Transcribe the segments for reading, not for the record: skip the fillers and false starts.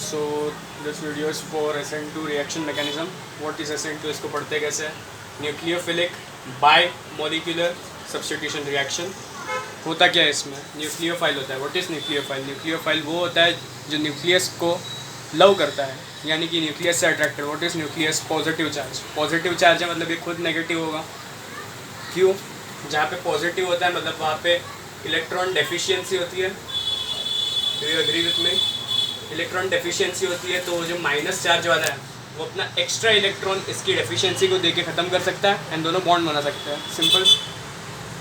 So this video is for SN2 reaction mechanism. What is SN2? इसको पढ़ते कैसे? Nucleophilic bye molecular substitution reaction. होता क्या है इसमें? न्यूक्लियोफाइल होता है. What is nucleophile? न्यूक्लियोफाइल वो होता है जो न्यूक्लियस को लव करता है, यानी कि न्यूक्लियस से attracted. What is nucleus? Positive charge. Positive charge है मतलब ये खुद नेगेटिव होगा. क्यों? जहाँ पे पॉजिटिव होता है मतलब वहाँ पे इलेक्ट्रॉन डेफिशिएंसी होती है. Do you agree with me? Electron deficiency होती है, तो जो माइनस चार्ज वाला है वो अपना एक्स्ट्रा इलेक्ट्रॉन इसकी डेफिशिएंसी को देके ख़त्म कर सकता है एंड दोनों बॉन्ड बना सकते हैं. सिंपल.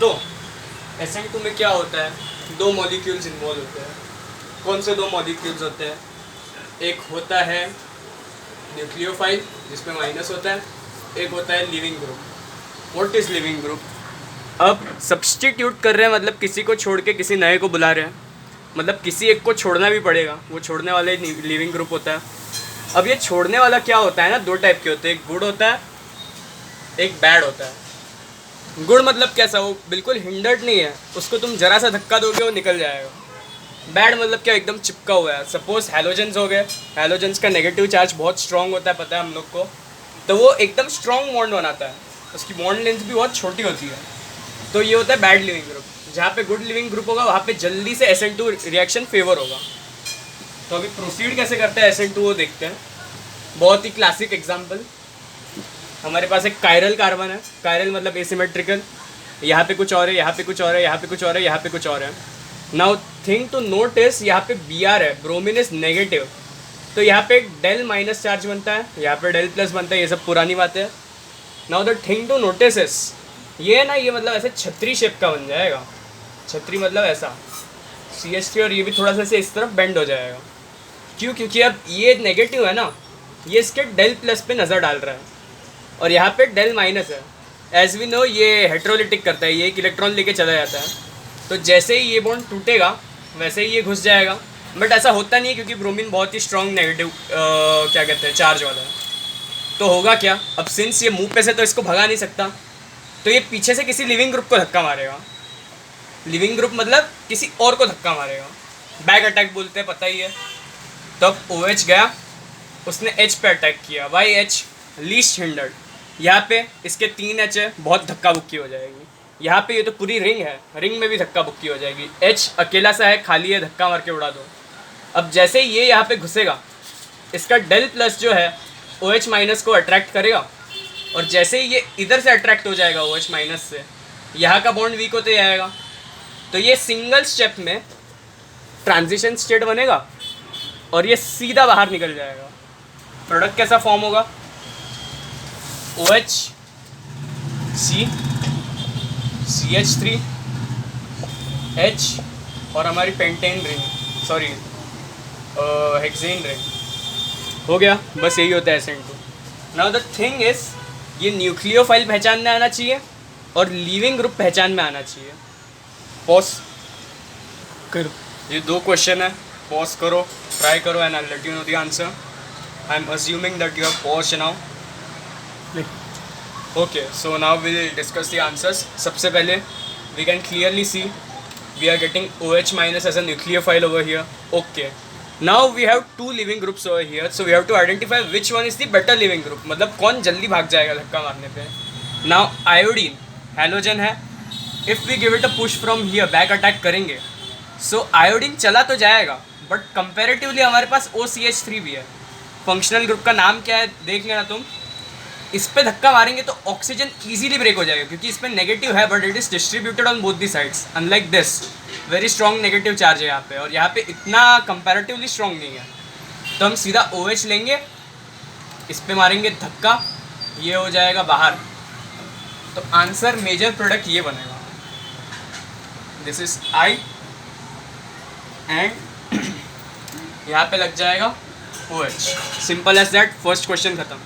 तो SN2 में क्या होता है? दो मॉलिक्यूल्स इन्वॉल्व होते हैं. कौन से दो मॉलिक्यूल्स होते हैं? एक होता है न्यूक्लियोफाइल जिसमें माइनस होता है, एक होता है leaving group. What is leaving group? अब सब्स्टिट्यूट कर रहे हैं मतलब किसी को छोड़ के किसी नए को बुला रहे हैं, मतलब किसी एक को छोड़ना भी पड़ेगा. वो छोड़ने वाला ही लिविंग ग्रुप होता है. अब ये छोड़ने वाला क्या होता है ना, दो टाइप के होते हैं. एक गुड होता है, एक बैड होता है. गुड मतलब कैसा? वो बिल्कुल हिंडर्ड नहीं है, उसको तुम जरा सा धक्का दोगे वो निकल जाएगा. बैड मतलब क्या? एकदम चिपका हुआ है. सपोज हैलोजेंस हो गए. हैलोजेंस का नेगेटिव चार्ज बहुत स्ट्रॉन्ग होता है, पता है हम लोग को. तो वो एकदम स्ट्रॉन्ग बॉन्ड बनाता है, उसकी बॉन्ड लेंथ भी बहुत छोटी होती है. तो ये होता है बैड लिविंग ग्रुप. जहाँ पे गुड लिविंग ग्रुप होगा वहाँ पे जल्दी से SN2 रिएक्शन फेवर होगा. तो अभी प्रोसीड कैसे करते हैं SN2 वो देखते हैं. बहुत ही क्लासिक एग्जांपल. हमारे पास एक कायरल कार्बन है. कायरल मतलब एसिमेट्रिकल. यहाँ पे कुछ और है, यहाँ पे कुछ और है, यहाँ पे कुछ और है, यहाँ पे कुछ और है. नाउ थिंग टू नोटिस, यहाँ पे Br है, ब्रोमीन इज नेगेटिव. तो यहाँ पे एक डेल माइनस चार्ज बनता है, यहाँ पे डेल प्लस बनता है. ये सब पुरानी बात है. Now the thing to notice is, ये है ना, ये मतलब ऐसे छतरी शेप का बन जाएगा. छतरी मतलब ऐसा CH3, और ये भी थोड़ा सा से इस तरफ बेंड हो जाएगा. क्यों? क्योंकि अब ये नेगेटिव है ना, ये इसके डेल प्लस पे नज़र डाल रहा है और यहाँ पे डेल माइनस है. एज वी नो ये हेट्रोलिटिक करता है, ये एक इलेक्ट्रॉन लेके चला जाता है. तो जैसे ही ये बॉन्ड टूटेगा वैसे ही ये घुस जाएगा. बट ऐसा होता नहीं है क्योंकि ब्रोमीन बहुत ही स्ट्रॉन्ग नेगेटिव क्या कहते हैं, चार्ज वाला है. तो होगा क्या? अब सिंस ये मुँह पे से तो इसको भगा नहीं सकता, तो ये पीछे से किसी लिविंग ग्रुप को धक्का मारेगा. लिविंग ग्रुप मतलब किसी और को धक्का मारेगा. बैक अटैक बोलते हैं, पता ही है. तो अब OH गया, उसने H पे अटैक किया. Why H? Least hindered. यहाँ पे इसके 3 H है, बहुत धक्का बुक्की हो जाएगी. यहाँ पे ये तो पूरी रिंग है, रिंग में भी धक्का बुक्की हो जाएगी. H अकेला सा है, खाली है, धक्का मार के उड़ा दो. अब जैसे ही ये यहाँ पे घुसेगा, इसका डेल प्लस जो है OH माइनस को अट्रैक्ट करेगा, और जैसे ही ये इधर से अट्रैक्ट हो जाएगा OH माइनस से, यहाँ का बॉन्ड वीक होते जाएगा. तो ये सिंगल स्टेप में ट्रांजिशन स्टेट बनेगा और ये सीधा बाहर निकल जाएगा. प्रोडक्ट कैसा फॉर्म होगा? OH C CH3 H और हमारी pentane ring, sorry hexane ring. हो गया. बस यही होता है SN2. Now the thing is, ये न्यूक्लियोफाइल पहचान में आना चाहिए और लिविंग ग्रुप पहचान में आना चाहिए. पॉज करो. ये दो क्वेश्चन है, पॉज करो, ट्राई करो and I let you know the answer. I am assuming that you have paused now. Okay, so now we will discuss the answers. सबसे पहले we can clearly see we are getting OH minus as a nucleophile over here. Okay, now we have 2 leaving groups over here, so we have to identify which one is the better leaving group, मतलब कौन जल्दी भाग जाएगा धक्का मारने पे. Now iodine halogen है. If we give it a push from here, back attack करेंगे, सो आयोडीन चला तो जाएगा बट कंपैरेटिवली हमारे पास OCH3 भी है. फंक्शनल ग्रुप का नाम क्या है देख लेना तुम. इस पे धक्का मारेंगे तो ऑक्सीजन इजीली ब्रेक हो जाएगा क्योंकि इसमें नेगेटिव है but it is distributed on both the sides. Unlike this very strong negative charge है यहाँ पे, और यहाँ पे इतना कंपैरेटिवली स्ट्रॉन्ग नहीं है. तो हम सीधा OH लेंगे, इस पे मारेंगे धक्का, ये हो जाएगा बाहर. तो आंसर मेजर प्रोडक्ट ये बनेगा. दिस इज I एंड यहाँ पे लग जाएगा OH. Simple as that. First question खत्म.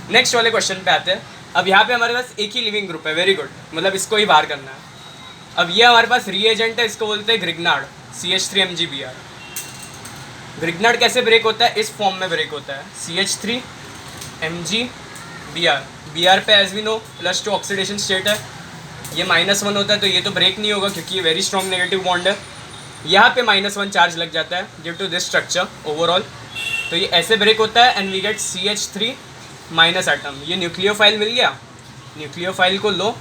नेक्स्ट वाले क्वेश्चन पे आते हैं. अब यहाँ पे हमारे पास एक ही लिविंग ग्रुप है. वेरी गुड, मतलब इसको ही बाहर करना है. अब ये हमारे पास रीएजेंट है, इसको बोलते हैं ग्रिग्नार्ड. CH3MgBr. ग्रिग्नार्ड कैसे ब्रेक होता है? इस फॉर्म में ब्रेक होता है. CH3MgBr. Br पे as we know +2 oxidation state है. ये -1 होता है तो ये तो ब्रेक नहीं होगा क्योंकि ये वेरी स्ट्रॉन्ग नेगेटिव बॉन्ड है. यहाँ पे -1 चार्ज लग जाता है due to this structure overall. तो ये ऐसे ब्रेक होता है and we get CH3 minus atom. ये न्यूक्लियोफाइल मिल गया। न्यूक्लियोफाइल को लो,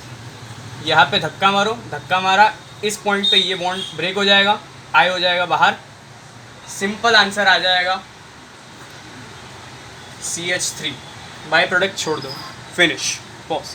यहाँ पे धक्का मारो, धक्का मारा, इस पॉइंट पे ये बॉन्ड ब्रेक हो जाएगा, आई हो जाएगा बाहर, सिंपल आंसर आ जाएगा CH3। बाय प्रोडक्ट छोड़ दो, फिनिश, पॉज।